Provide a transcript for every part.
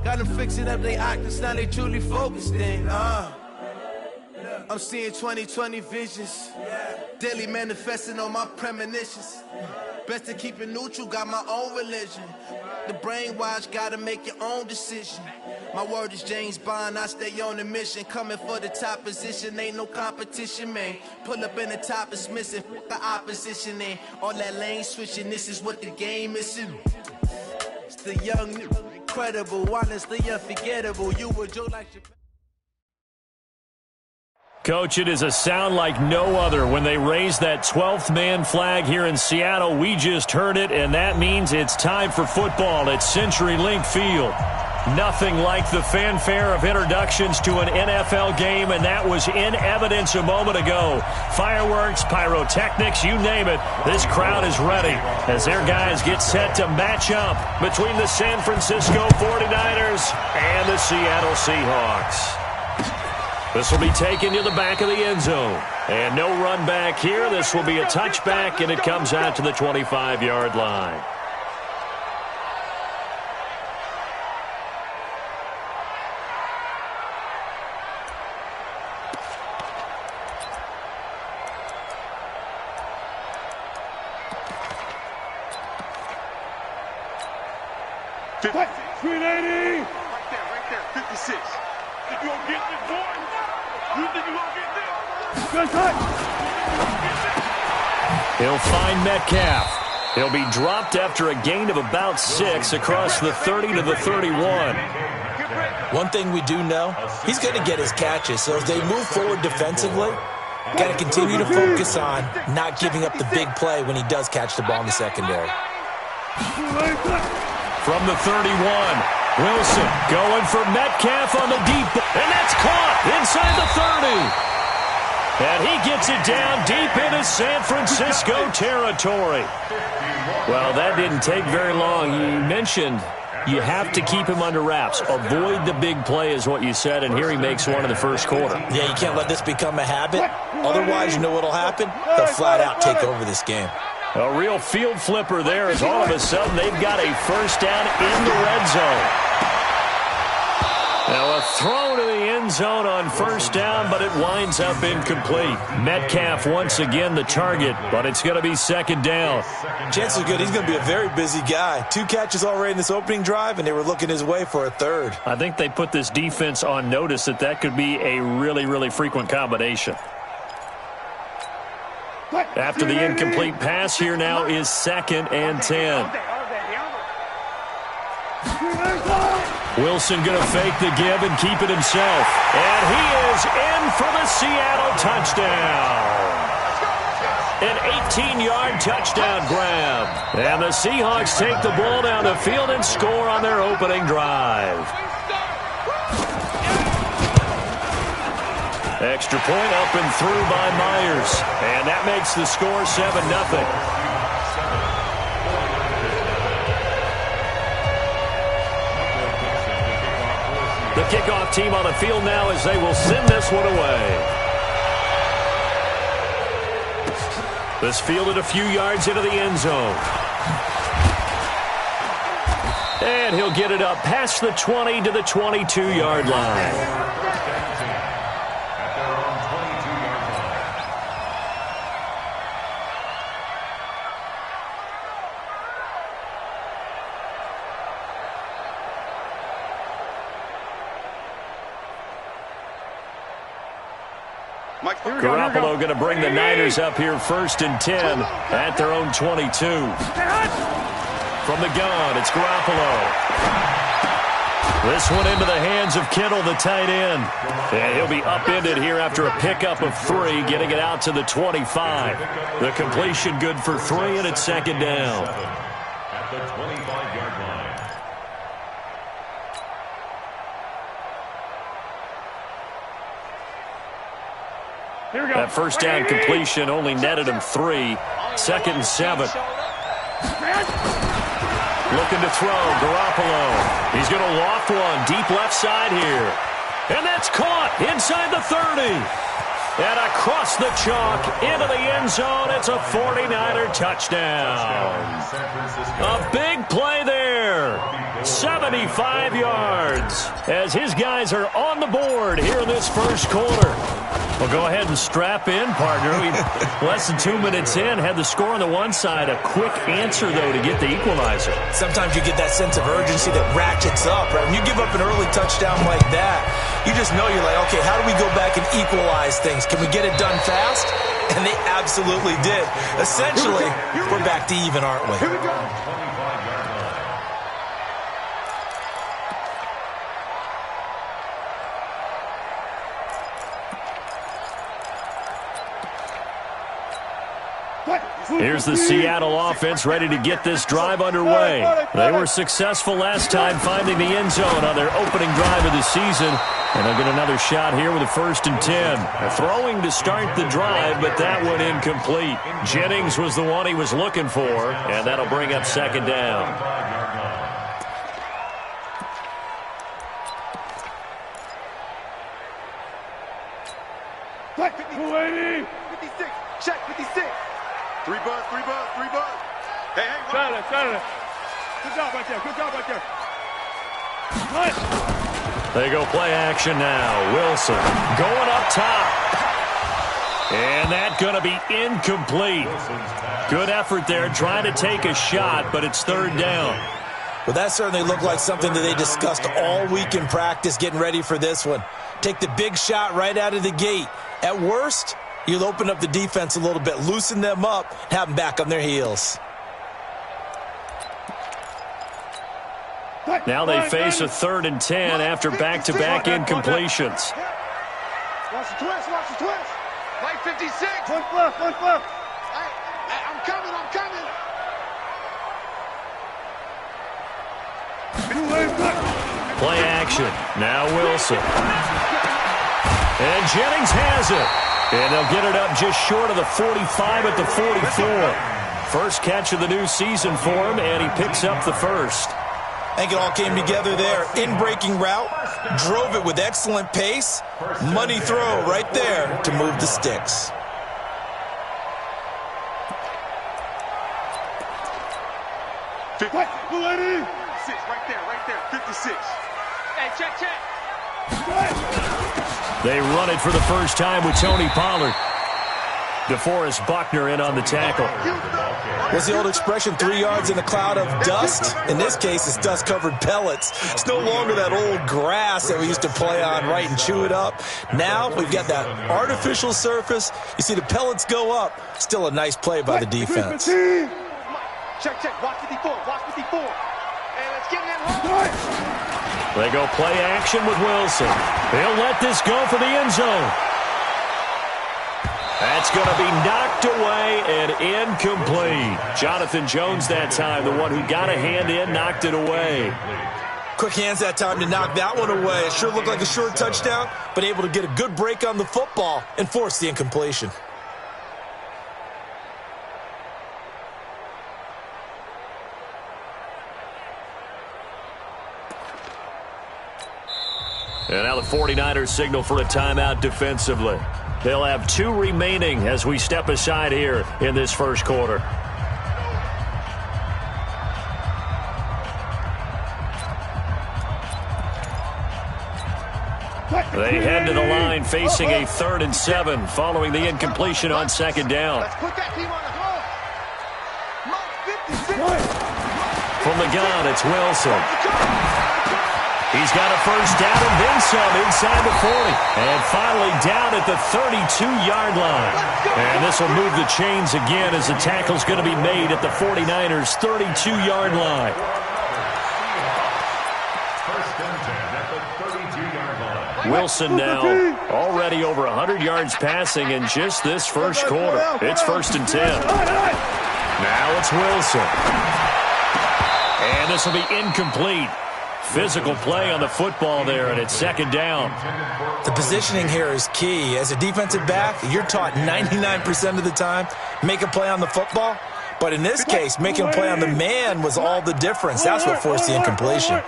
Got them fixing up they octaves, now they truly focused in. I'm seeing 2020 visions, daily manifesting on my premonitions. Best to keep it neutral, got my own religion. The brainwash, gotta make your own decision. My word is James Bond, I stay on the mission. Coming for the top position, ain't no competition, man. Pull up in the top is missing, the opposition ain't. All that lane switching, this is what the game is. It's the young, incredible, honestly unforgettable. You were Joe like your... Coach, it is a sound like no other when they raise that 12th man flag here in Seattle. We just heard it, and that means it's time for football at CenturyLink Field. Nothing like the fanfare of introductions to an NFL game, and that was in evidence a moment ago. Fireworks, pyrotechnics, you name it. This crowd is ready as their guys get set to match up between the San Francisco 49ers and the Seattle Seahawks. This will be taken to the back of the end zone. And no run back here. This will be a touchback, and it comes out to the 25-yard line. Right there, 56. Think you gonna get this, boy? You think you gonna get this? Good touch. He'll find Metcalf. He'll be dropped after a gain of about 6 across the 30 to the 31. One thing we do know, he's going to get his catches. So as they move forward defensively, got to continue to focus on not giving up the big play when he does catch the ball in the secondary. From the 31, Wilson going for Metcalf on the deep, and that's caught inside the 30. And he gets it down deep into San Francisco territory. Well, that didn't take very long. You mentioned you have to keep him under wraps. Avoid the big play is what you said, and here he makes one in the first quarter. Yeah, you can't let this become a habit. Otherwise, you know what'll happen? They'll flat out take over this game. A real field flipper there as all of a sudden they've got a first down in the red zone. Now a throw to the end zone on first down, but it winds up incomplete. Metcalf once again the target, but it's going to be second down. Chances are good he's going to be a very busy guy. 2 catches already in this opening drive, and they were looking his way for a third. I think they put this defense on notice that could be a really, really frequent combination. After the incomplete pass, here now is 2nd and 10. Wilson going to fake the give and keep it himself. And he is in for the Seattle touchdown. An 18-yard touchdown grab. And the Seahawks take the ball down the field and score on their opening drive. Extra point up and through by Myers. And that makes the score 7-0. The kickoff team on the field now as they will send this one away. This fielded a few yards into the end zone. And he'll get it up past the 20 to the 22-yard line. Garoppolo going to bring the Niners up here 1st and 10 at their own 22. From the gun, it's Garoppolo. This one into the hands of Kittle, the tight end. And he'll be upended here after a pickup of 3, getting it out to the 25. The completion good for 3, and it's 2nd down. At the 25-yard line. That first down completion only netted him 3. 2nd and 7. Looking to throw, Garoppolo. He's going to loft one deep left side here. And that's caught inside the 30. And across the chalk into the end zone. It's a 49er touchdown. A big play there. 75 yards as his guys are on the board here in this first quarter. Well, go ahead and strap in, partner. Less than 2 minutes in, had the score on the one side. A quick answer, though, to get the equalizer. Sometimes you get that sense of urgency that ratchets up, right? When you give up an early touchdown like that, you just know you're like, okay, how do we go back and equalize things? Can we get it done fast? And they absolutely did. Essentially, we're back to even, aren't we? Here we go. Here's the Seattle offense ready to get this drive underway. They were successful last time finding the end zone on their opening drive of the season. And they'll get another shot here with a 1st and 10. Throwing to start the drive, but that one incomplete. Jennings was the one he was looking for, and that'll bring up 2nd down. Check 56. Check 56. 3 buzz. Hey, Saturday. Good job right there. They go play action now. Wilson going up top. And that's going to be incomplete. Good effort there trying to take a shot, but it's 3rd down. Well, that certainly looked like something that they discussed all week in practice getting ready for this one. Take the big shot right out of the gate. At worst, you'll open up the defense a little bit, loosen them up, have them back on their heels. Now they face a 3rd and 10 after back-to-back incompletions. Watch the twist. Like 56. One flip. I'm coming. Play action. Now Wilson. And Jennings has it. And they'll get it up just short of the 45 at the 44. First catch of the new season for him, and he picks up the 1st. I think it all came together there. In-breaking route, drove it with excellent pace. Money throw right there to move the sticks. Right there. 56. Hey, check. They run it for the first time with Tony Pollard. DeForest Buckner in on the tackle. What's the old expression, 3 yards in a cloud of dust? In this case, it's dust-covered pellets. It's no longer that old grass that we used to play on, right, and chew it up. Now we've got that artificial surface. You see the pellets go up. Still a nice play by the defense. Check. Watch 54. Hey, let's get it in. They go play action with Wilson. They'll let this go for the end zone. That's going to be knocked away and incomplete. Jonathan Jones that time, the one who got a hand in, knocked it away. Quick hands that time to knock that one away. It sure looked like a short touchdown, but able to get a good break on the football and force the incompletion. And now the 49ers signal for a timeout defensively. They'll have 2 remaining as we step aside here in this first quarter. They head to the line facing a 3rd and 7 following the incompletion on 2nd down. Let's put that team on the hole. From the gun, it's Wilson. He's got a first down and then some inside the 40. And finally down at the 32-yard line. And this will move the chains again as the tackle's going to be made at the 49ers' 32-yard line. Wilson now already over 100 yards passing in just this first quarter. It's 1st and 10. Now it's Wilson. And this will be incomplete. Physical play on the football there, and it's 2nd down. The positioning here is key. As a defensive back, you're taught 99% of the time, make a play on the football. But in this case, making a play on the man was all the difference. That's what forced the incompletion.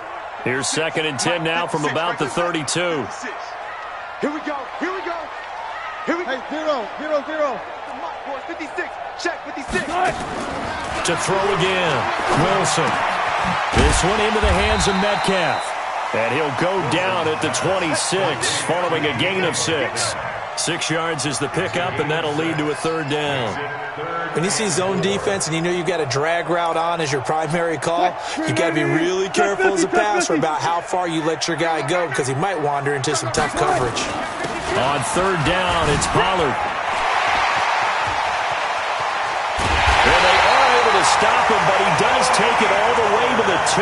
Here's 2nd and 10 now from about the 32. Here we go. Hey, 0. 56. Check 56. To throw again. Wilson. This one into the hands of Metcalf. And he'll go down at the 26 following a gain of 6. 6 yards is the pickup, and that'll lead to a third down. When you see zone defense and you know you've got a drag route on as your primary call, you've got to be really careful as a passer about how far you let your guy go because he might wander into some tough coverage. On third down, it's Pollard. And they are able to stop him, but he does take it all the way to the 2.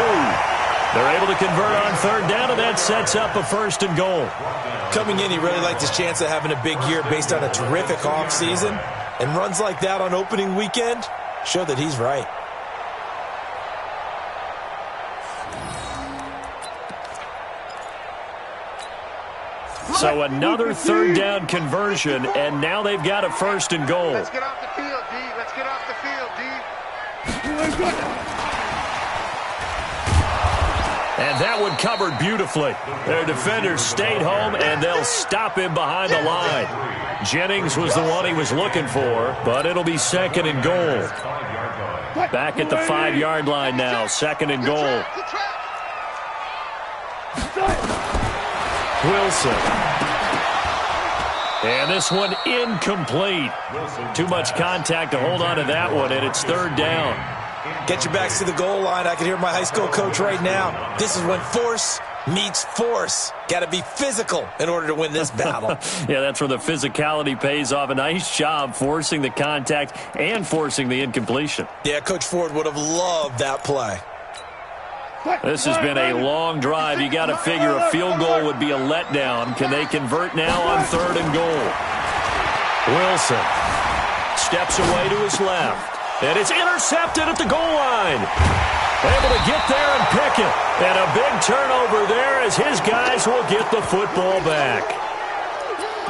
They're able to convert on third down, and that sets up a first and goal. Coming in, he really liked his chance of having a big year based on a terrific offseason. And runs like that on opening weekend show that he's right. So another third down conversion, and now they've got a first and goal. Let's get off the field, D. Let's get off the field, D. And that one covered beautifully. Their defenders stayed home, and they'll stop him behind the line. Jennings was the one he was looking for, but it'll be second and goal. Back at the 5-yard line now, second and goal. Wilson. And this one incomplete. Too much contact to hold on to that one, and it's third down. Get your backs to the goal line. I can hear my high school coach right now. This is when force meets force. Got to be physical in order to win this battle. Yeah, that's where the physicality pays off. A nice job forcing the contact and forcing the incompletion. Yeah, Coach Ford would have loved that play. This has been a long drive. You got to figure a field goal would be a letdown. Can they convert now on third and goal? Wilson steps away to his left. And it's intercepted at the goal line. Able to get there and pick it. And a big turnover there as his guys will get the football back.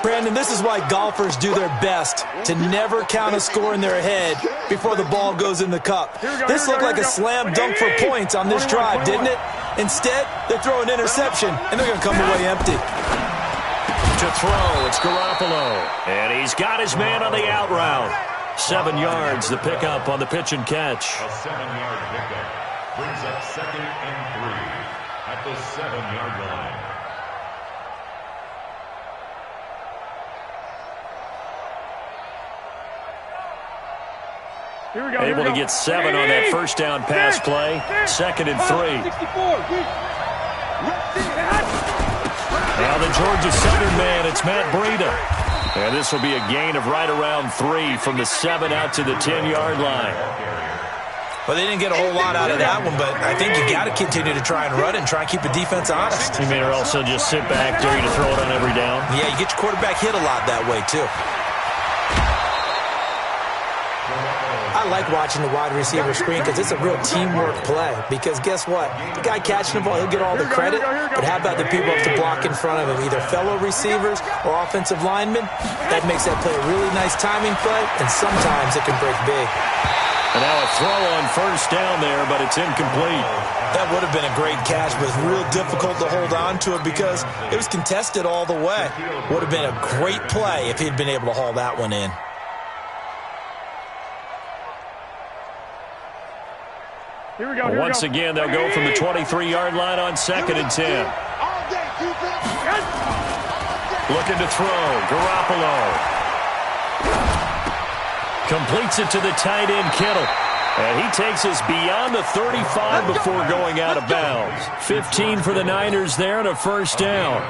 Brandon, this is why golfers do their best to never count a score in their head before the ball goes in the cup. This looked like a slam dunk for points on this drive, didn't it? Instead, they throw an interception, and they're going to come away empty. To throw, it's Garoppolo. And he's got his man on the out route. 7 yards, the pickup on the pitch and catch. A 7-yard pickup brings up second and 3 at the 7-yard line. Able to get 7 on that first down pass play. Second and 3. Now the Georgia Southern man, it's Matt Breida. And this will be a gain of right around 3 from the 7 out to the 10-yard line. Well, they didn't get a whole lot out of that one, but I think you got to continue to try and run and try and keep the defense honest. You may also just sit back, dare you to throw it on every down. Yeah, you get your quarterback hit a lot that way, too. I like watching the wide receiver screen because it's a real teamwork play. Because guess what? The guy catching the ball, he'll get all the credit. But how about the people up to block in front of him, either fellow receivers or offensive linemen? That makes that play a really nice timing play, and sometimes it can break big. And now a throw on first down there, but it's incomplete. That would have been a great catch, but it's real difficult to hold on to it because it was contested all the way. Would have been a great play if he'd been able to haul that one in. Here we go. Once again, they'll go from the 23-yard line on second and 10. Looking to throw. Garoppolo completes it to the tight end, Kittle. And he takes us beyond the 35 before going out of bounds. 15 for the Niners there and a first down.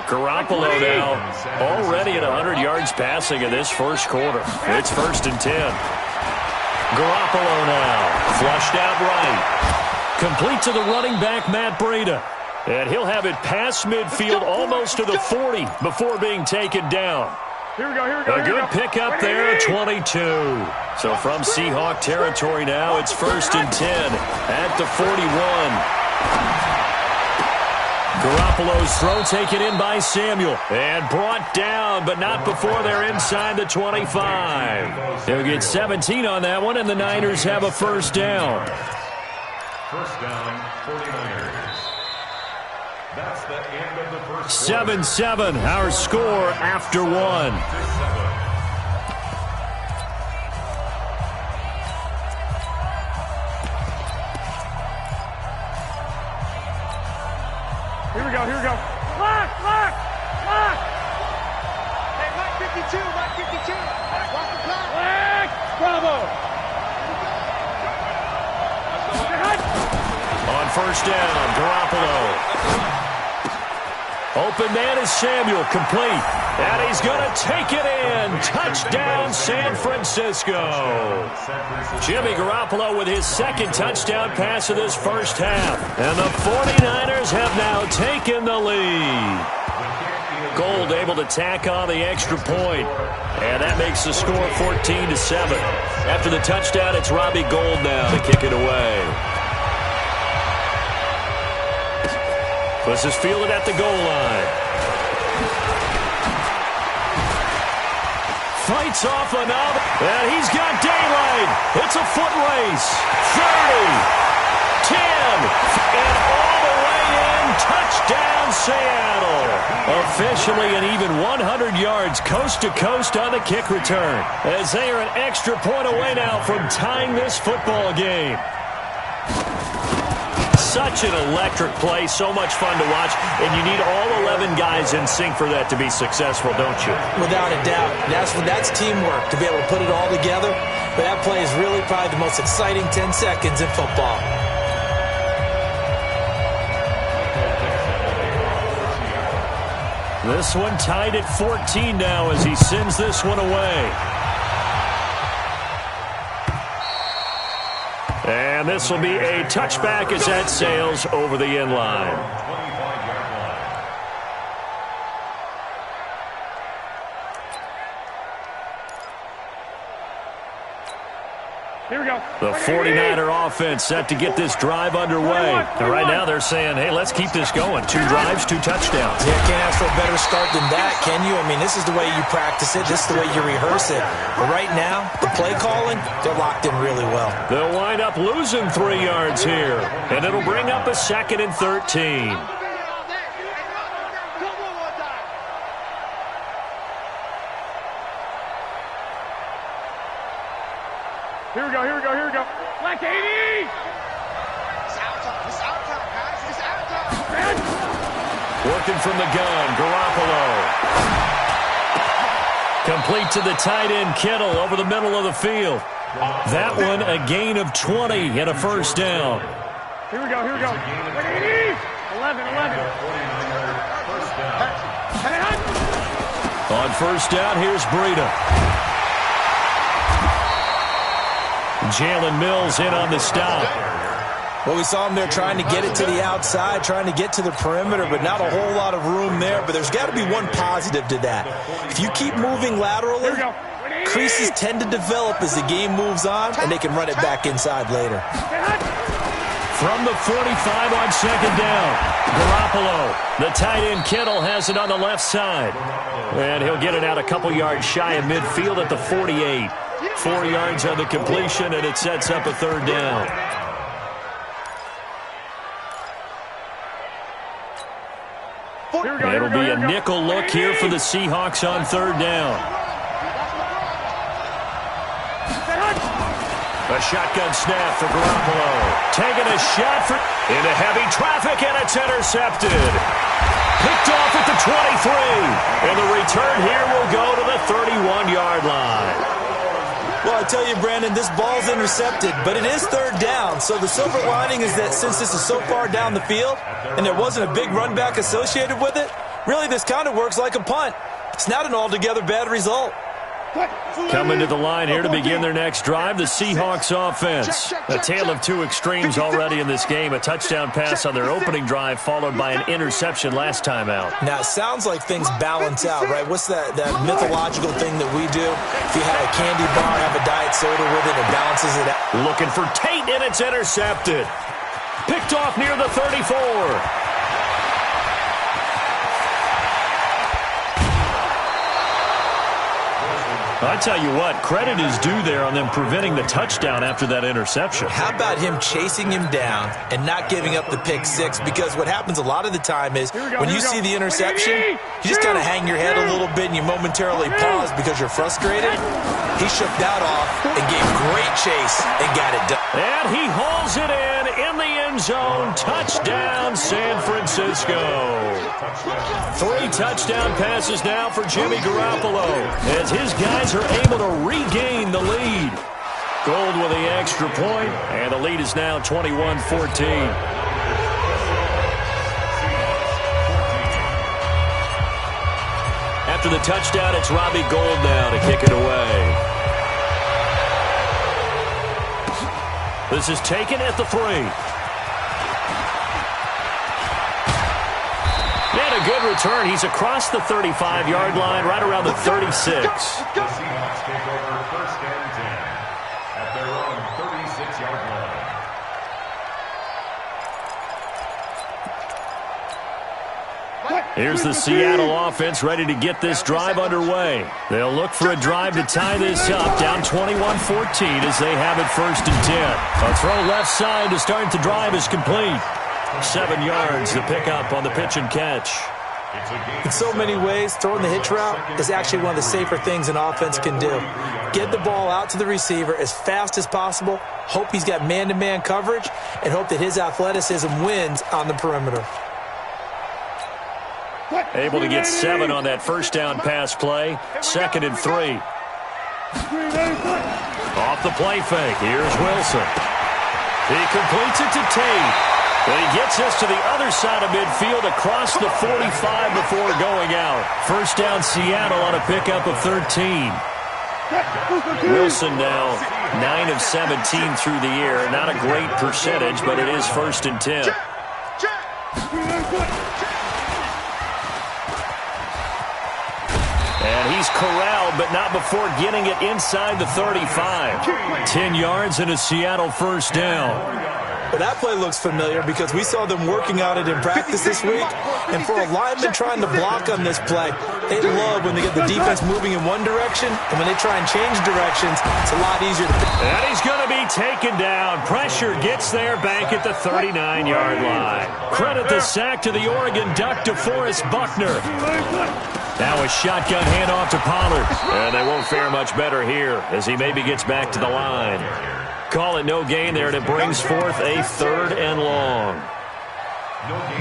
Garoppolo now already at 100 yards passing in this first quarter. It's first and 10. Garoppolo now, flushed out right. Complete to the running back, Matt Breida. And he'll have it past midfield almost to the 40 before being taken down. A good pickup there, 22. So from Seahawk territory now, it's first and 10 at the 41. Garoppolo's throw taken in by Samuel and brought down, but not before they're inside the 25. They'll get 17 on that one, and the Niners have a first down. First down, 49ers. That's the end of the first 7-7, our score after one. Here we go. Lock! Hey, Mike 52. Watch the clock. Lock! Bravo! On first down, Garoppolo. Open man is Samuel, complete. And he's going to take it in. Touchdown, San Francisco. Jimmy Garoppolo with his second touchdown pass of this first half. And the 49ers have now taken the lead. Gold able to tack on the extra point. And that makes the score 14-7. After the touchdown, it's Robbie Gould now to kick it away. This is fielded at the goal line. Fights off another. And he's got daylight. It's a foot race. 30. 10. And all the way in. Touchdown, Seattle. Officially an even 100 yards coast to coast on the kick return. As they are an extra point away now from tying this football game. Such an electric play, so much fun to watch, and you need all 11 guys in sync for that to be successful, don't you? Without a doubt. That's teamwork, to be able to put it all together. But that play is really probably the most exciting 10 seconds in football. This one tied at 14 now as he sends this one away. And this will be a touchback as that sails over the end line. Here we go. The 49er offense set to get this drive underway. And right now they're saying, hey, let's keep this going. 2 drives, 2 touchdowns. Yeah, can't ask for a better start than that, can you? I mean, this is the way you practice it. This is the way you rehearse it. But right now, the play calling, they're locked in really well. They'll wind up losing 3 yards here. And it'll bring up a 2nd and 13. Here we go. Black 80! It's out time, guys. It's out time. Working from the gun, Garoppolo. Complete to the tight end, Kittle, over the middle of the field. That one, a gain of 20 and a first down. Here we go. Black 80! 11. On first down, here's Breida. Jalen Mills in on the stop. Well, we saw him there trying to get it to the outside, trying to get to the perimeter, but not a whole lot of room there. But there's got to be one positive to that. If you keep moving laterally, creases tend to develop as the game moves on, and they can run it back inside later. From the 45 on second down, Garoppolo. The tight end Kittle has it on the left side. And he'll get it out a couple yards shy of midfield at the 48. 4 yards on the completion, and it sets up a third down. It'll be a nickel look here for the Seahawks on third down. A shotgun snap for Garoppolo. Taking a shot into heavy traffic, and it's intercepted. Picked off at the 23. And the return here will go to the 31-yard line. Well, I tell you, Brandon, this ball's intercepted, but it is third down. So the silver lining is that since this is so far down the field and there wasn't a big run back associated with it, really this kind of works like a punt. It's not an altogether bad result. Coming to the line here to begin their next drive, the Seahawks offense. A tale of 2 extremes already in this game. A touchdown pass on their opening drive followed by an interception last time out. Now, it sounds like things balance out, right? What's that mythological thing that we do? If you have a candy bar, have a diet soda with it, it balances it out. Looking for Tate, and it's intercepted. Picked off near the 34. I tell you what, credit is due there on them preventing the touchdown after that interception. How about him chasing him down and not giving up the pick six? Because what happens a lot of the time is when you see the interception, you just kind of hang your head a little bit and you momentarily pause because you're frustrated. He shook that off and gave great chase and got it done. And he hauls it in the end end zone. Touchdown, San Francisco. 3 touchdown passes now for Jimmy Garoppolo as his guys are able to regain the lead. Gold with the extra point, and the lead is now 21-14. After the touchdown, it's Robbie Gould now to kick it away. This is taken at the 3. And a good return. He's across the 35-yard line, right around the 36. The Seahawks take over 1st and 10 at their own 36-yard line. Here's the Seattle offense ready to get this drive underway. They'll look for a drive to tie this up, down 21-14 as they have it 1st and 10. A throw left side to start the drive is complete. 7 yards, the pickup on the pitch and catch. In so many ways, throwing the hitch route is actually one of the safer things an offense can do. Get the ball out to the receiver as fast as possible, hope he's got man-to-man coverage, and hope that his athleticism wins on the perimeter. Able to get 7 on that first down pass play. 2nd and 3. Off the play fake. Here's Wilson. He completes it to Tate. And he gets us to the other side of midfield across the 45 before going out. First down Seattle on a pickup of 13. Wilson now 9 of 17 through the air. Not a great percentage, but it is 1st and 10. And he's corralled, but not before getting it inside the 35. 10 yards and a Seattle first down. Well, that play looks familiar because we saw them working on it in practice this week. And for a lineman trying to block on this play, they love when they get the defense moving in one direction, and when they try and change directions, it's a lot easier to pick. And he's going to be taken down. Pressure gets there back at the 39-yard line. Credit the sack to the Oregon Duck, DeForest Buckner. Now a shotgun handoff to Pollard. And they won't fare much better here as he maybe gets back to the line. Call it no gain there, and it brings forth a 3rd and long.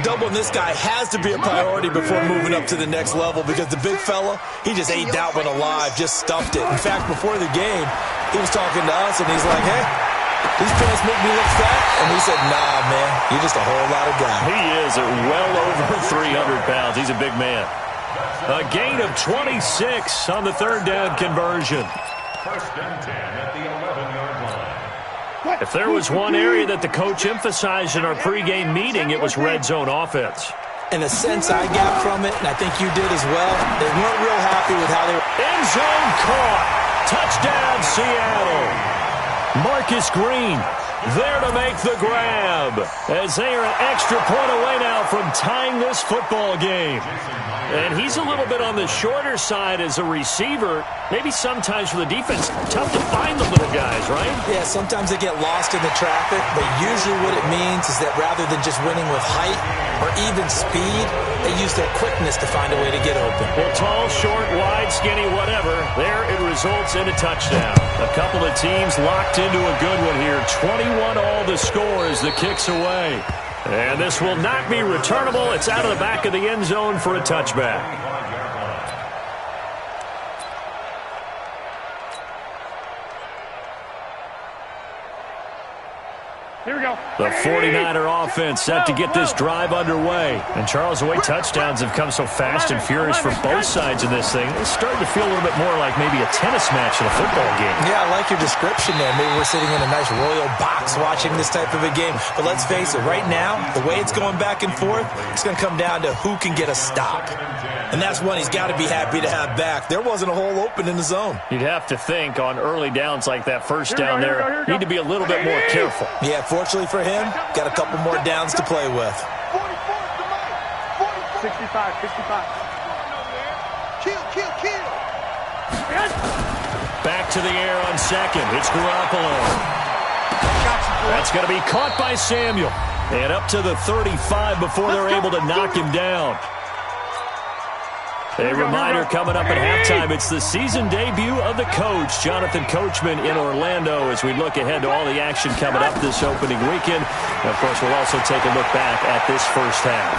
Doubling this guy has to be a priority before moving up to the next level because the big fella, he just ate that one alive, just stuffed it. In fact, before the game, he was talking to us, and he's like, hey, these pants make me look fat. And we said, nah, man, you're just a whole lot of guy. He is at well over 300 pounds. He's a big man. A gain of 26 on the 3rd down conversion. 1st and 10 at the 11-yard line. If there was one area that the coach emphasized in our pregame meeting, it was red zone offense. And the sense I got from it, and I think you did as well, they weren't real happy with how they were. End zone caught. Touchdown, Seattle. Marcus Green there to make the grab as they are an extra point away now from tying this football game. And he's a little bit on the shorter side as a receiver. Maybe sometimes for the defense, tough to find the little guys, right? Yeah, sometimes they get lost in the traffic, but usually what it means is that rather than just winning with height or even speed, they use their quickness to find a way to get open. Well, tall, short, wide, skinny, whatever, there it results in a touchdown. A couple of teams locked into a good one here. 21 all the score as the kick's away. And this will not be returnable. It's out of the back of the end zone for a touchback. Here we go. The 49er offense set to get this drive underway. And Charles, the way touchdowns have come so fast and furious for both sides in this thing, it's starting to feel a little bit more like maybe a tennis match in a football game. Yeah, I like your description there. Maybe we're sitting in a nice royal box watching this type of a game. But let's face it, right now, the way it's going back and forth, it's going to come down to who can get a stop. And that's one he's got to be happy to have back. There wasn't a hole open in the zone. You'd have to think on early downs like that first down there, need to be a little bit more careful. Yeah, fortunately for him, got a couple more downs to play with. 65. Kill. Back to the air on second. It's Garoppolo. That's going to be caught by Samuel. And up to the 35 before they're able to knock him down. A reminder coming up at halftime, it's the season debut of the coach, Jonathan Coachman, in Orlando, as we look ahead to all the action coming up this opening weekend. And, of course, we'll also take a look back at this first half.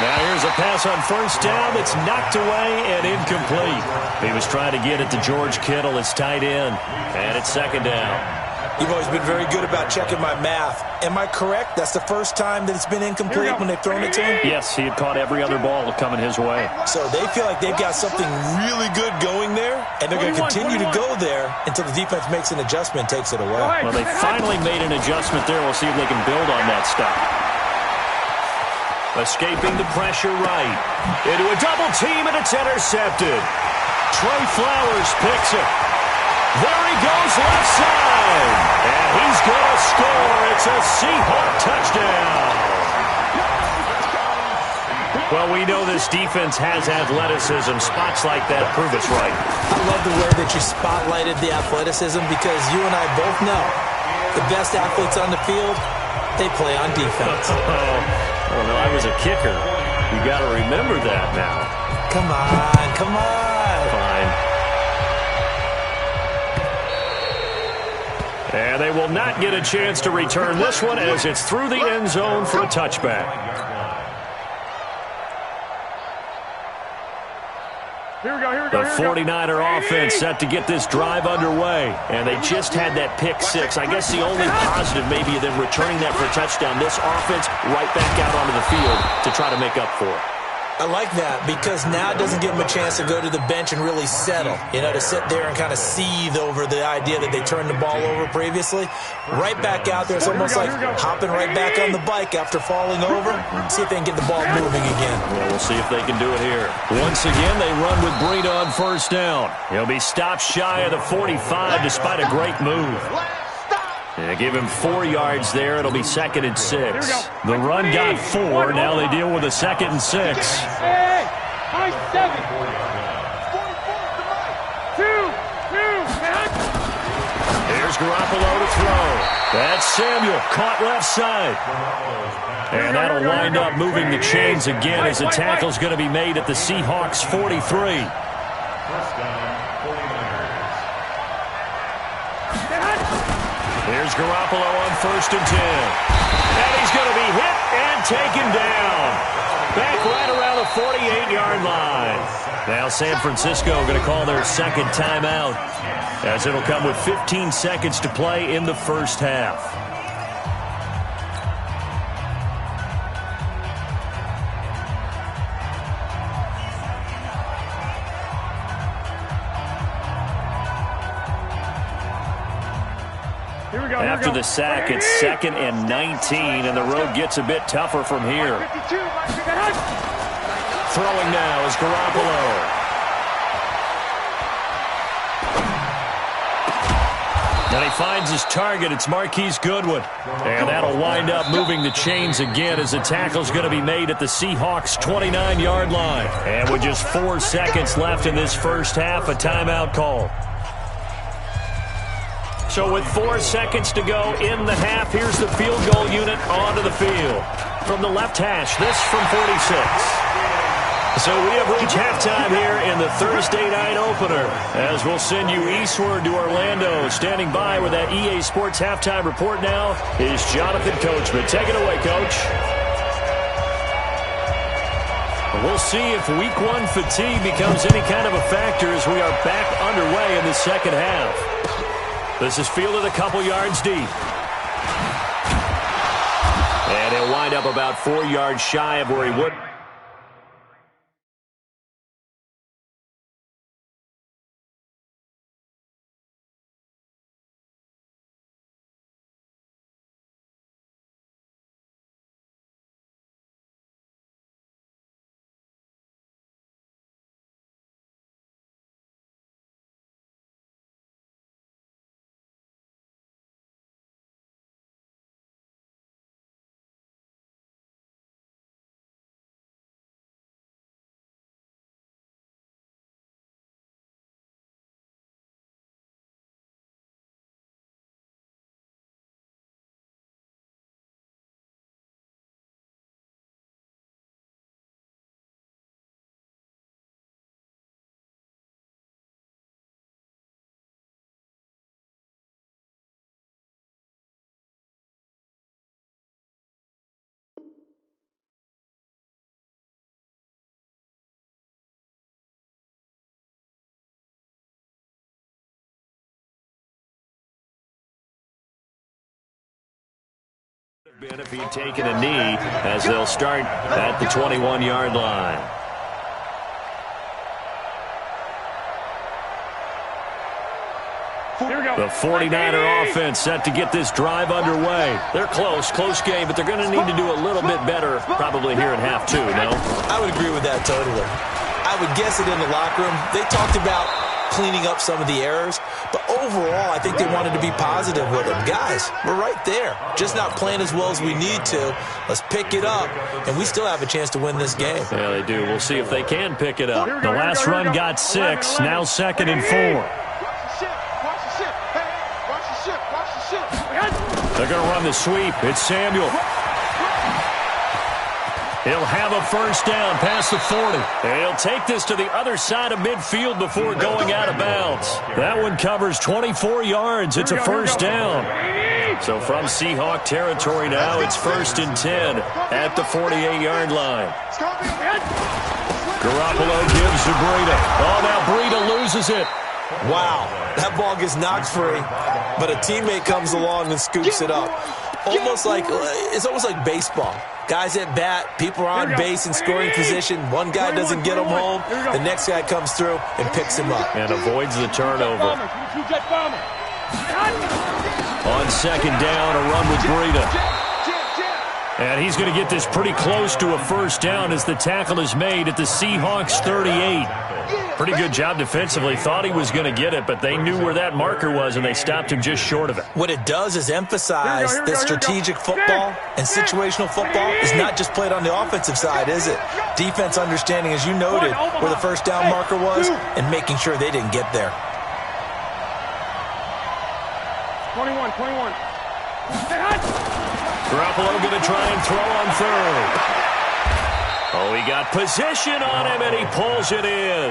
Now here's a pass on first down that's knocked away and incomplete. He was trying to get it to George Kittle, his tight end, and it's second down. You've always been very good about checking my math. Am I correct? That's the first time that it's been incomplete when they've thrown it to him? Yes, he had caught every other ball coming his way. So they feel like they've got something really good going there, and they're going to continue to go there until the defense makes an adjustment and takes it away. Well, they finally made an adjustment there. We'll see if they can build on that stop. Escaping the pressure right. Into a double team, and it's intercepted. Trey Flowers picks it. There he goes left side. And he's going to score. It's a Seahawk touchdown. Well, we know this defense has athleticism. Spots like that prove us right. I love the way that you spotlighted the athleticism because you and I both know the best athletes on the field, they play on defense. Oh, no, I was a kicker. You got to remember that now. Come on, come on. Fine. And they will not get a chance to return this one as it's through the end zone for a touchback. The 49er offense set to get this drive underway. And they just had that pick six. I guess the only positive maybe of them returning that for a touchdown. This offense right back out onto the field to try to make up for it. I like that because now it doesn't give them a chance to go to the bench and really settle, to sit there and kind of seethe over the idea that they turned the ball over previously. Right back out there. It's almost like hopping right back on the bike after falling over. See if they can get the ball moving again. Well, we'll see if they can do it here. Once again, they run with Breida on first down. He'll be stopped shy of the 45 despite a great move. Yeah, give him 4 yards there. It'll be 2nd and 6. The run got 4. Now they deal with a 2nd and 6. Hey, high 7. 2, Here's Garoppolo to throw. That's Samuel, caught left side. And that'll wind up moving the chains again as the tackle's going to be made at the Seahawks 43. First down, 49ers. Here's Garoppolo on 1st and 10. And he's going to be hit and taken down. Back right around the 48-yard line. Now San Francisco going to call their second timeout as it'll come with 15 seconds to play in the first half. After the sack, it's 2nd and 19, and the road gets a bit tougher from here. Throwing now is Garoppolo. And he finds his target. It's Marquise Goodwin. And that'll wind up moving the chains again as the tackle's going to be made at the Seahawks' 29-yard line. And with just 4 seconds left in this first half, a timeout call. So with 4 seconds to go in the half, here's the field goal unit onto the field. From the left hash, this from 46. So we have reached halftime here in the Thursday night opener as we'll send you eastward to Orlando. Standing by with that EA Sports halftime report now is Jonathan Coachman. Take it away, Coach. We'll see if week 1 fatigue becomes any kind of a factor as we are back underway in the second half. This is fielded a couple yards deep. And he'll wind up about 4 yards shy of where he would. If he'd taken a knee, as they'll start at the 21-yard line. The 49er offense set to get this drive underway. They're close game, but they're going to need to do a little bit better probably here in half two, no? I would agree with that totally. I would guess it in the locker room. They talked about cleaning up some of the errors, but overall, I think they wanted to be positive with them. Guys, we're right there. Just not playing as well as we need to. Let's pick it up, and we still have a chance to win this game. Yeah, they do. We'll see if they can pick it up. The last run got 6, now 2nd and 4. They're going to run the sweep. It's Samuel. He'll have a first down past the 40. He'll take this to the other side of midfield before going out of bounds. That one covers 24 yards. It's a first down. So from Seahawk territory now, it's 1st and 10 at the 48-yard line. Garoppolo gives to Breida. Oh, now Breida loses it. Wow, that ball gets knocked free, but a teammate comes along and scoops it up. It's almost like baseball. Guys at bat, people are on base in scoring position. One guy doesn't get him home. The next guy comes through and picks him up. And avoids the turnover. On 2nd down, a run with Breida. And he's going to get this pretty close to a first down as the tackle is made at the Seahawks 38. Pretty good job defensively. Thought he was going to get it, but they knew where that marker was, and they stopped him just short of it. What it does is emphasize that strategic football and situational football is not just played on the offensive side, is it? Defense understanding, as you noted, where the first down marker was and making sure they didn't get there. 21. Garoppolo going to try and throw on 3rd. Oh, he got position on him, and he pulls it in.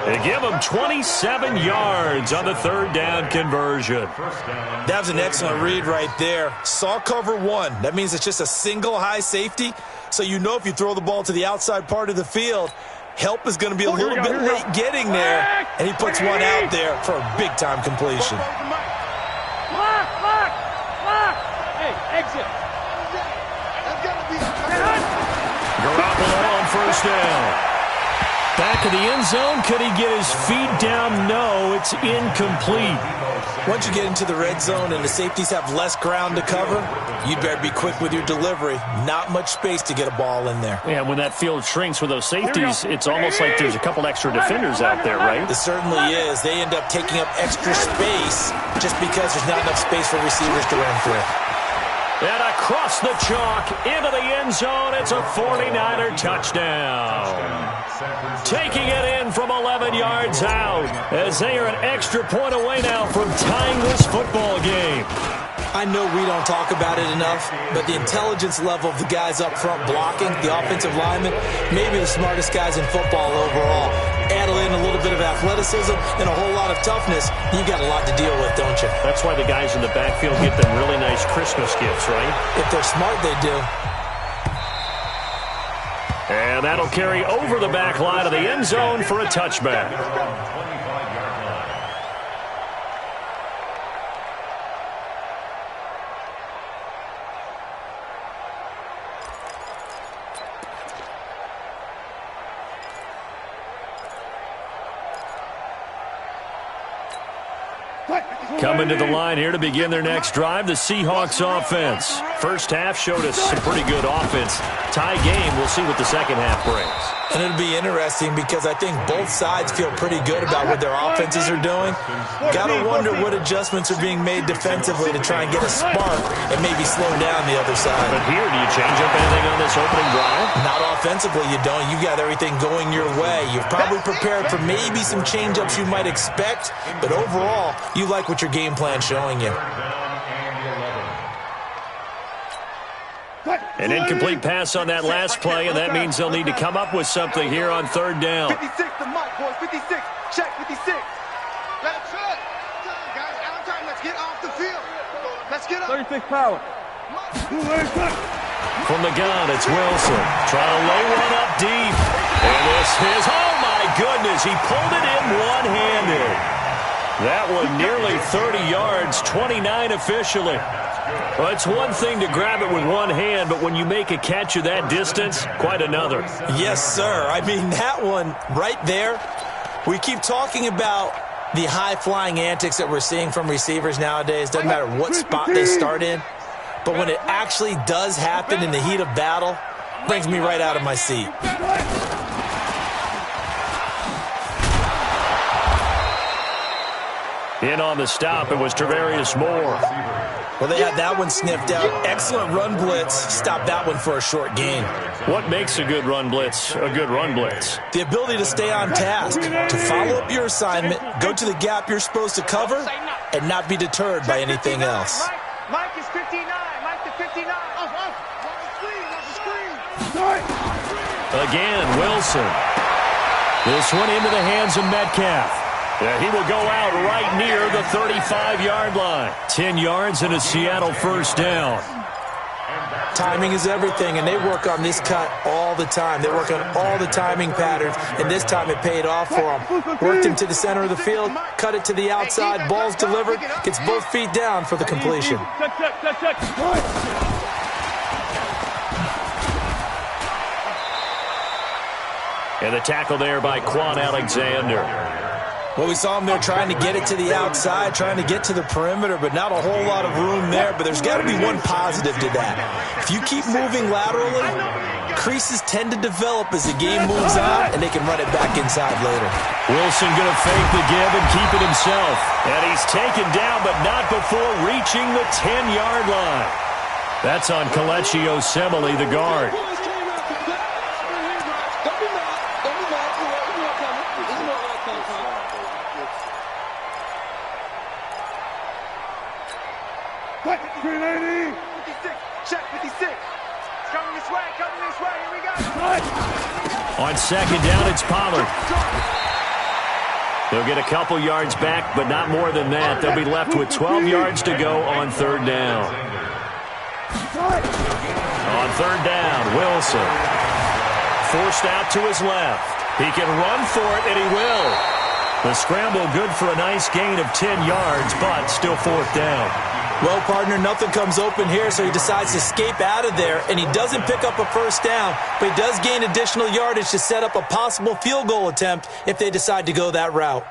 They give him 27 yards on the 3rd down conversion. That was an excellent read right there. Saw cover 1. That means it's just a single high safety. So you know if you throw the ball to the outside part of the field, help is going to be a little bit late getting there. And he puts one out there for a big-time completion. Lock. Hey, exit. Garoppolo on 1st down. Back of the end zone. Could he get his feet down? No, it's incomplete. Once you get into the red zone and the safeties have less ground to cover, you'd better be quick with your delivery. Not much space to get a ball in there. Yeah, when that field shrinks with those safeties, it's almost like there's a couple extra defenders out there, right? It certainly is. They end up taking up extra space just because there's not enough space for receivers to run through. And across the chalk, into the end zone, it's a 49er touchdown. Taking it in from 11 yards out, as they are an extra point away now from tying this football game. I know we don't talk about it enough, but the intelligence level of the guys up front blocking, the offensive linemen, maybe the smartest guys in football overall. Add in a little bit of athleticism and a whole lot of toughness, you've got a lot to deal with, don't you? That's why the guys in the backfield get them really nice Christmas gifts, right? If they're smart, they do. And that'll carry over the back line of the end zone for a touchback. Coming to the line here to begin their next drive, the Seahawks offense. First half showed us some pretty good offense. Tie game, we'll see what the second half brings. And it'll be interesting because I think both sides feel pretty good about what their offenses are doing. Got to wonder what adjustments are being made defensively to try and get a spark and maybe slow down the other side. But here, do you change up anything on this opening drive? Not offensively, you don't. You've got everything going your way. You've probably prepared for maybe some change-ups you might expect, but overall, you like what your game plan's showing you. An incomplete pass on that last play, and that means they'll need to come up with something here on 3rd down. 56, the mic, boys. 56. Check 56. That's it. Guys, out of time. Let's get off the field. Let's get up. 36 power. From the gun, it's Wilson. Trying to lay one up deep. And this is, oh my goodness, he pulled it in one-handed. That one nearly 30 yards, 29 officially. Well, it's one thing to grab it with one hand, but when you make a catch of that distance, quite another. Yes, sir. I mean, that one right there, we keep talking about the high-flying antics that we're seeing from receivers nowadays. Doesn't matter what spot they start in. But when it actually does happen in the heat of battle, it brings me right out of my seat. In on the stop, it was Tarvarius Moore. Well, they had that one sniffed out. Excellent run blitz. Stopped that one for a short gain. What makes a good run blitz a good run blitz? The ability to stay on task, to follow up your assignment, go to the gap you're supposed to cover, and not be deterred by anything else. Mike is 59. Mike to 59. Again, Wilson. This one into the hands of Metcalf. Yeah, he will go out right near the 35-yard line. 10 yards and a Seattle first down. Timing is everything, and they work on this cut all the time. They work on all the timing patterns, and this time it paid off for them. Worked him to the center of the field, cut it to the outside, ball's delivered, gets both feet down for the completion. And the tackle there by Quan Alexander. Well, we saw him there trying to get it to the outside, trying to get to the perimeter, but not a whole lot of room there. But there's got to be one positive to that. If you keep moving laterally, creases tend to develop as the game moves on, and they can run it back inside later. Wilson going to fake the give and keep it himself. And he's taken down, but not before reaching the 10-yard line. That's on Kelechi Osemele, the guard. On second down, it's Pollard. They'll get a couple yards back, but not more than that. They'll be left with 12 yards to go on third down. On third down, Wilson. Forced out to his left. He can run for it, and he will. The scramble good for a nice gain of 10 yards, but still fourth down. Well, partner, nothing comes open here, so he decides to escape out of there, and he doesn't pick up a first down, but he does gain additional yardage to set up a possible field goal attempt if they decide to go that route.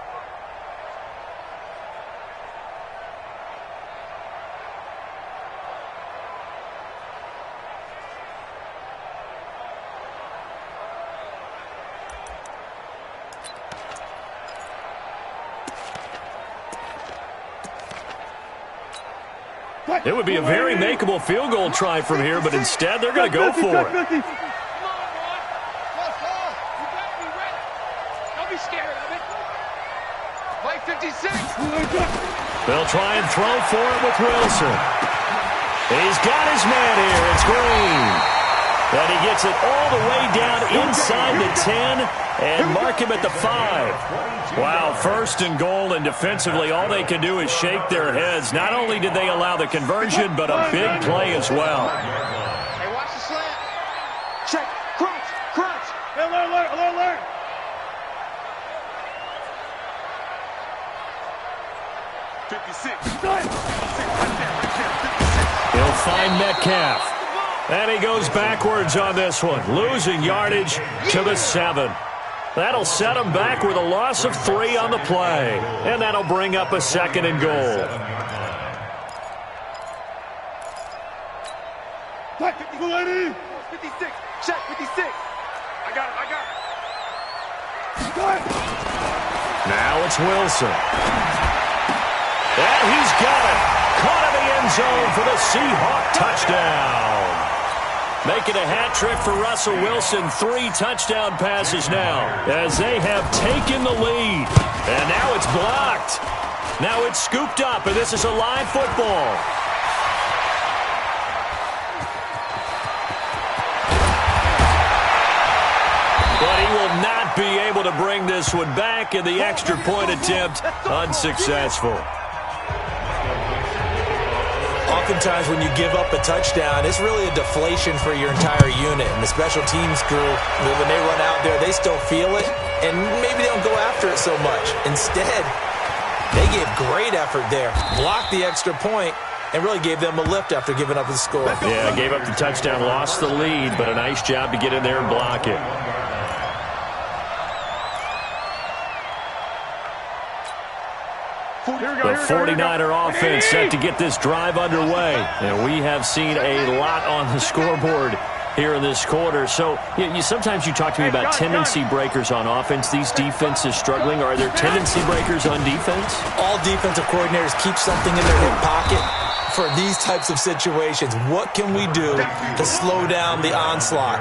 It would be a very makeable field goal try from here, but instead they're going to go for it. Don't be scared of it. Play 56. They'll try and throw for it with Wilson. He's got his man here. It's Green. And he gets it all the way down inside the 10 and mark him at the 5. Wow, first and goal, and defensively all they can do is shake their heads. Not only did they allow the conversion, but a big play as well. Hey, watch the slant. Check. Crunch. Crunch. Alert, alert, alert. He'll find Metcalf. And he goes backwards on this one, losing yardage to the 7. That'll set him back with a loss of 3 on the play. And that'll bring up a second and goal. Check 56. Check 56. I got it. Now it's Wilson. And he's got it. Caught in the end zone for the Seahawk touchdown. Making a hat trick for Russell Wilson. 3 touchdown passes now as they have taken the lead. And now it's blocked. Now it's scooped up, and this is a live football. But he will not be able to bring this one back, and the extra point attempt unsuccessful. Oftentimes when you give up a touchdown, it's really a deflation for your entire unit. And the special teams crew, when they run out there, they still feel it, and maybe they don't go after it so much. Instead, They gave great effort there. Blocked the extra point and really gave them a lift after giving up the score. Yeah, gave up the touchdown, lost the lead, but a nice job to get in there and block it. The 49er offense set to get this drive underway. And we have seen a lot on the scoreboard here in this quarter. So sometimes you talk to me about tendency breakers on offense. These defenses struggling. Are there tendency breakers on defense? All defensive coordinators keep something in their hip pocket for these types of situations. What can we do to slow down the onslaught?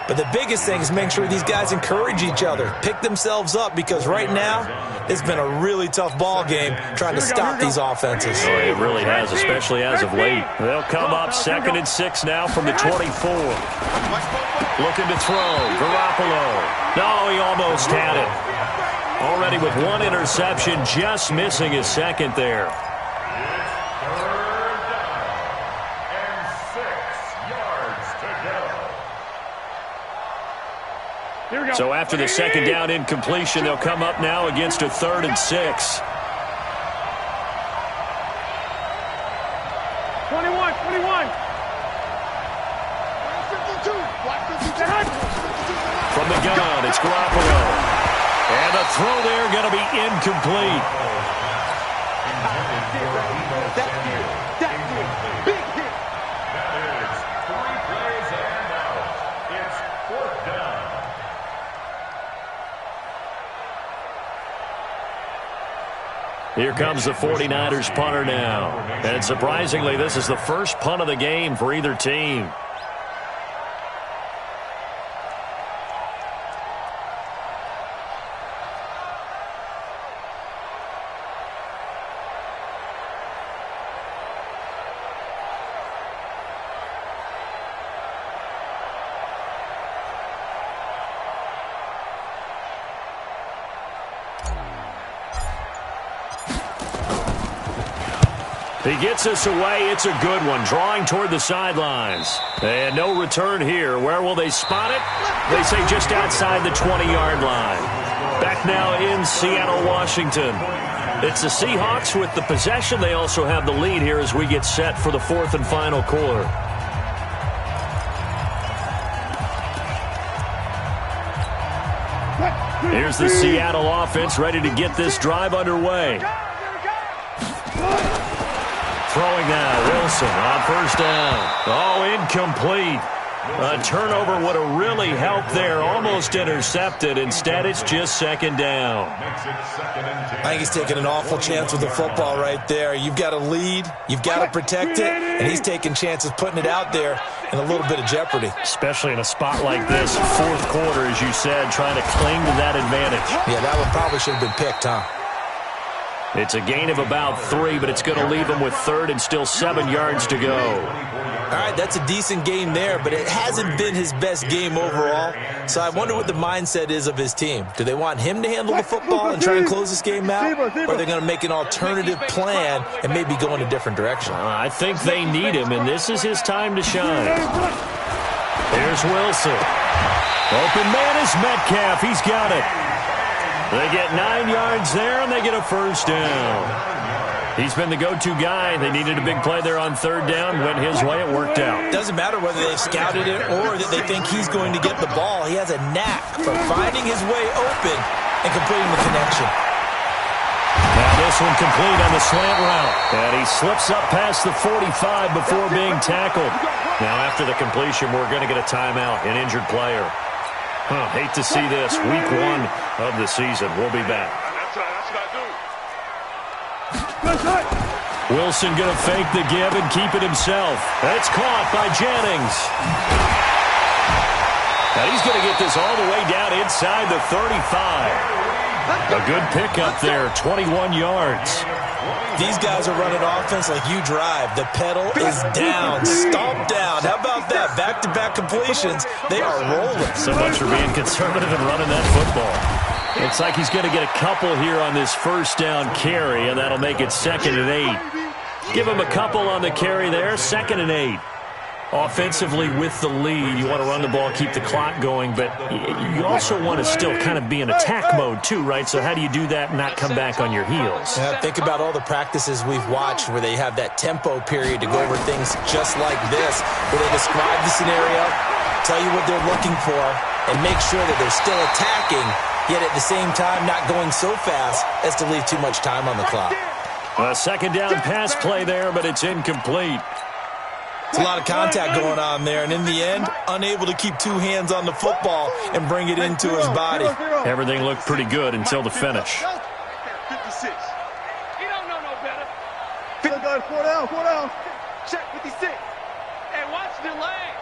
But the biggest thing is make sure these guys encourage each other, pick themselves up, because right now it's been a really tough ball game trying to stop these offenses. Oh, it really has, especially as of late. They'll come up 2nd and 6 now from the 24. Looking to throw. Garoppolo. No, he almost had it. Already with one interception, just missing his second there. So after the second down incompletion, they'll come up now against a 3rd and 6. 21. From the gun, it's Garoppolo. And the throw there going to be incomplete. Big hit. That is 3 plays and out. It's 4th down. Here comes the 49ers punter now. And surprisingly, this is the first punt of the game for either team. He gets us away. It's a good one. Drawing toward the sidelines. And no return here. Where will they spot it? They say just outside the 20-yard line. Back now in Seattle, Washington. It's the Seahawks with the possession. They also have the lead here as we get set for the 4th and final quarter. Here's the Seattle offense ready to get this drive underway. Throwing now, Wilson on 1st down. Oh, incomplete. A turnover would have really helped there. Almost intercepted. Instead, it's just 2nd down. I think he's taking an awful chance with the football right there. You've got a lead. You've got to protect it. And he's taking chances putting it out there in a little bit of jeopardy. Especially in a spot like this, 4th quarter, as you said, trying to cling to that advantage. Yeah, that one probably should have been picked, huh? It's a gain of about 3, but it's going to leave him with 3rd and still 7 yards to go. All right, that's a decent game there, but it hasn't been his best game overall. So I wonder what the mindset is of his team. Do they want him to handle the football and try and close this game out? Or are they going to make an alternative plan and maybe go in a different direction? I think they need him, and this is his time to shine. Here's Wilson. Open man is Metcalf. He's got it. They get 9 yards there, and they get a 1st down. He's been the go-to guy. They needed a big play there on 3rd down. Went his way. It worked out. Doesn't matter whether they've scouted it or that they think he's going to get the ball. He has a knack for finding his way open and completing the connection. Now this one complete on the slant route. And he slips up past the 45 before being tackled. Now after the completion, we're going to get a timeout, an injured player. Hate to see this. Week 1 of the season. We'll be back. Wilson going to fake the give and keep it himself. It's caught by Jennings. Now he's going to get this all the way down inside the 35. A good pickup there, 21 yards. These guys are running offense like you drive. The pedal is down, stomp down. How about that? Back-to-back completions. They are rolling. So much for being conservative and running that football. Looks like he's going to get a couple here on this 1st down carry, and that'll make it 2nd and 8. Give him a couple on the carry there, 2nd and 8. Offensively with the lead, you want to run the ball, keep the clock going, but you also want to still kind of be in attack mode too, right? So how do you do that and not come back on your heels? Yeah, think about all the practices we've watched where they have that tempo period to go over things just like this, where they describe the scenario, tell you what they're looking for, and make sure that they're still attacking, yet at the same time not going so fast as to leave too much time on the clock. A second down pass play there, but it's incomplete. It's a lot of contact going on there, and in the end, unable to keep two hands on the football and bring it into his body. Everything looked pretty good until the finish. 56. You don't know no better. 4 down. Check 56. Hey, watch the lane.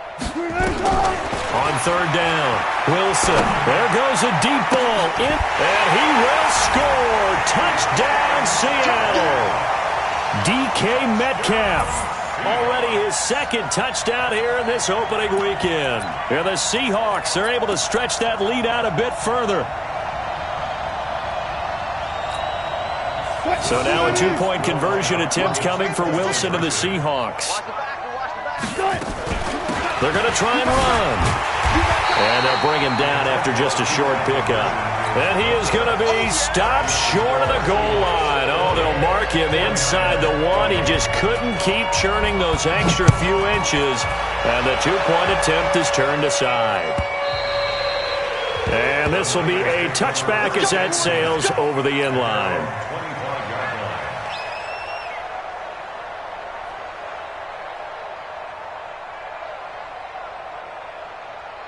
On third down, Wilson. There goes a deep ball in, and he will score. Touchdown, Seattle. DK Metcalf. Already his second touchdown here in this opening weekend. And the Seahawks are able to stretch that lead out a bit further. So now a two-point conversion attempt coming for Wilson and the Seahawks. They're going to try and run. And they'll bring him down after just a short pickup. And he is going to be stopped short of the goal line. Oh, they'll mark him inside the one. He just couldn't keep churning those extra few inches. And the two-point attempt is turned aside. And this will be a touchback as that sails over the end line.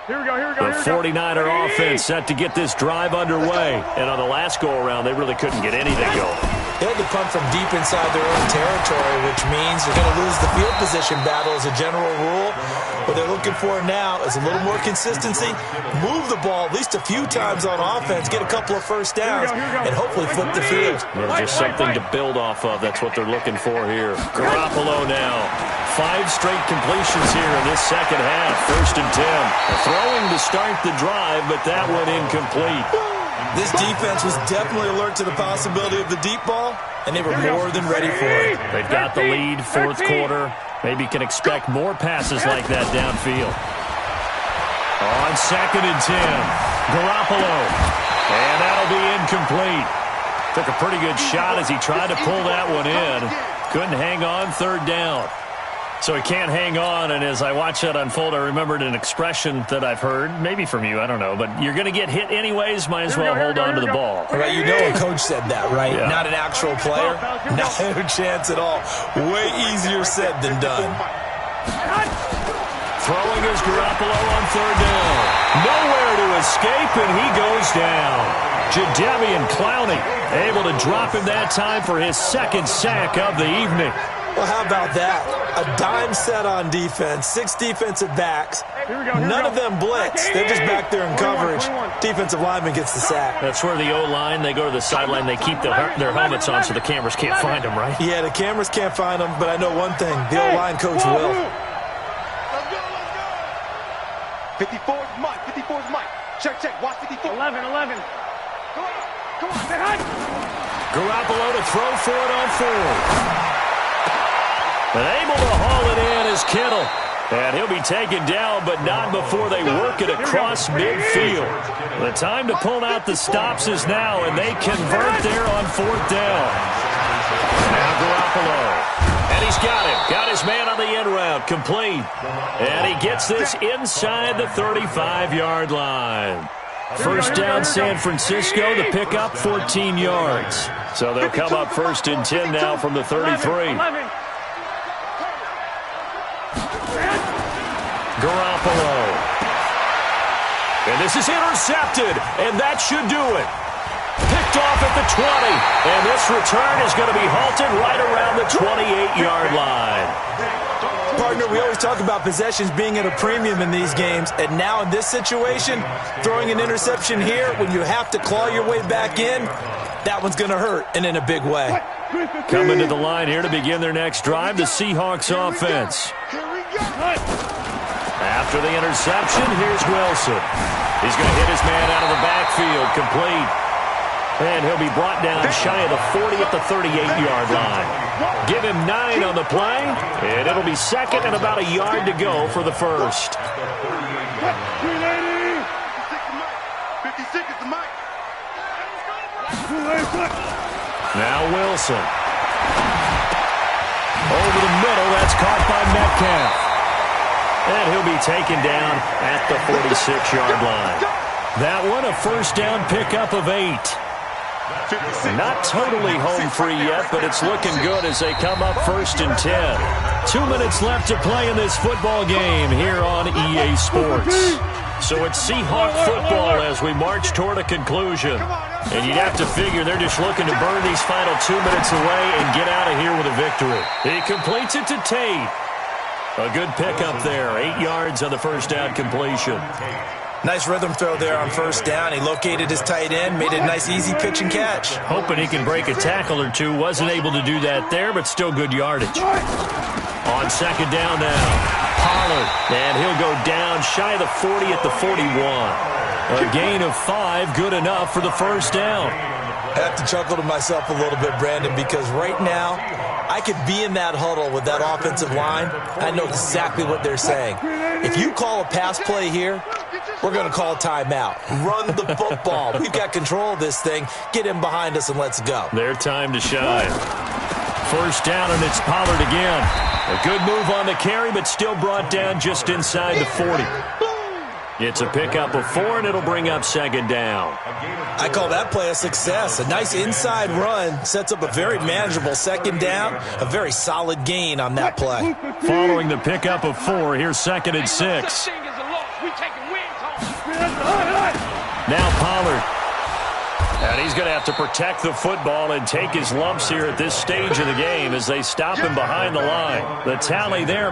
The 49er offense set to get this drive underway. And on the last go-around, they really couldn't get anything going. They had to punt from deep inside their own territory, which means they're going to lose the field position battle as a general rule. What they're looking for now is a little more consistency, move the ball at least a few times on offense, get a couple of first downs, and hopefully flip the field. Yeah, just something to build off of. That's what they're looking for here. Garoppolo now. 5 straight completions here in this second half. 1st and 10. Throwing to start the drive, but that one incomplete. This defense was definitely alert to the possibility of the deep ball, and they were more than ready for it. They've got the lead, 4th quarter. Maybe can expect more passes like that downfield. On 2nd and 10, Garoppolo. And that'll be incomplete. Took a pretty good shot as he tried to pull that one in. Couldn't hang on 3rd down. So he can't hang on, and as I watch that unfold, I remembered an expression that I've heard, maybe from you, I don't know, but you're going to get hit anyways, might as well hold on to the ball. Right, you know a coach said that, right? Yeah. Not an actual player? No chance at all. Way easier said than done. Throwing is Garoppolo on 3rd down. Nowhere to escape, and he goes down. Jadeveon Clowney able to drop him that time for his 2nd sack of the evening. Well, how about that? A dime set on defense, 6 defensive backs. None of them blitz. They're just back there in coverage. Defensive lineman gets the sack. That's where the O-line, they go to the sideline, they keep their helmets on so the cameras can't find them, right? Yeah, the cameras can't find them, but I know one thing. The O-line coach will. Let's go. 54's Mike. 54's Mike. Check. Watch 54. 11. Come on. Say hi. Garoppolo to throw for it on 4th. But able to haul it in is Kittle. And he'll be taken down, but not before they work it across midfield. The time to pull out the stops is now, and they convert there on 4th down. Now Garoppolo. And he's got him. Got his man on the end route. Complete. And he gets this inside the 35-yard line. 1st down San Francisco. The pickup, 14 yards. So they'll come up 1st and 10 now from the 33. Garoppolo. And this is intercepted, and that should do it. Picked off at the 20, and this return is going to be halted right around the 28-yard line. Partner, we always talk about possessions being at a premium in these games, and now in this situation, throwing an interception here when you have to claw your way back in, that one's going to hurt, and in a big way. Coming to the line here to begin their next drive, the Seahawks offense. After the interception, here's Wilson. He's going to hit his man out of the backfield, complete. And he'll be brought down shy of the 40 at the 38-yard line. Give him 9 on the play, and it'll be second and about a yard to go for the first. 56 is the mic. Now Wilson. Over the middle, that's caught by Metcalf. And he'll be taken down at the 46-yard line. That one, a first down pickup of 8. Not totally home free yet, but it's looking good as they come up first and 10. 2 minutes left to play in this football game here on EA Sports. So it's Seahawk football as we march toward a conclusion. And you'd have to figure they're just looking to burn these final 2 minutes away and get out of here with a victory. He completes it to Tate. A good pickup there. 8 yards on the first down completion. Nice rhythm throw there on first down. He located his tight end, made it a nice, easy pitch and catch. Hoping he can break a tackle or two. Wasn't able to do that there, but still good yardage. On second down now, Pollard. And he'll go down shy of the 40 at the 41. A gain of 5, good enough for the first down. I have to chuckle to myself a little bit, Brandon, because right now I could be in that huddle with that offensive line. I know exactly what they're saying. If you call a pass play here, we're going to call a timeout. Run the football. We've got control of this thing. Get him behind us and let's go. Their time to shine. First down, and it's Pollard again. A good move on the carry, but still brought down just inside the 40. It's a pickup of 4, and it'll bring up second down. I call that play a success. A nice inside run sets up a very manageable second down. A very solid gain on that play. Following the pickup of 4, here's second and 6. Now Pollard. And he's going to have to protect the football and take his lumps here at this stage of the game as they stop him behind the line. The tally there.